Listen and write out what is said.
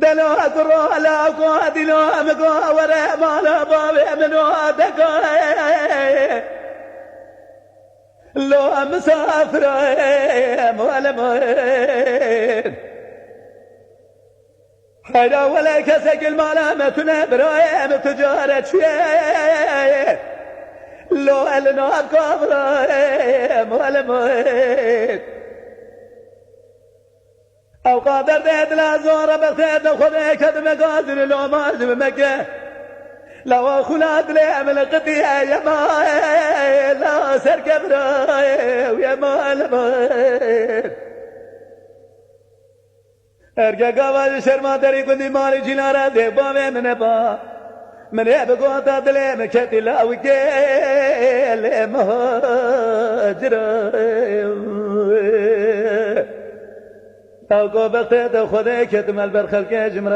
دلو أقرأ لا قادلو أمقو ورا مالا بابي منو أدقاي لو مسافر مولمين حيدا ولا كسك الملامة برايم تجارة شيء لو ألنا أبقى مولمين أو قادر ديت لا زور بغتيت خذي كدم قادر لو مازم مكة لو خلاد لي من قطيع يا ما لا سركب راي ويا ما لمن ارجع قواج شرما دري كندي مالي جنارا دي بامي من با من يبقى تدلي مكتي لا وكيل مهاجر أو قبضت خذي كتم البرخل كجمرة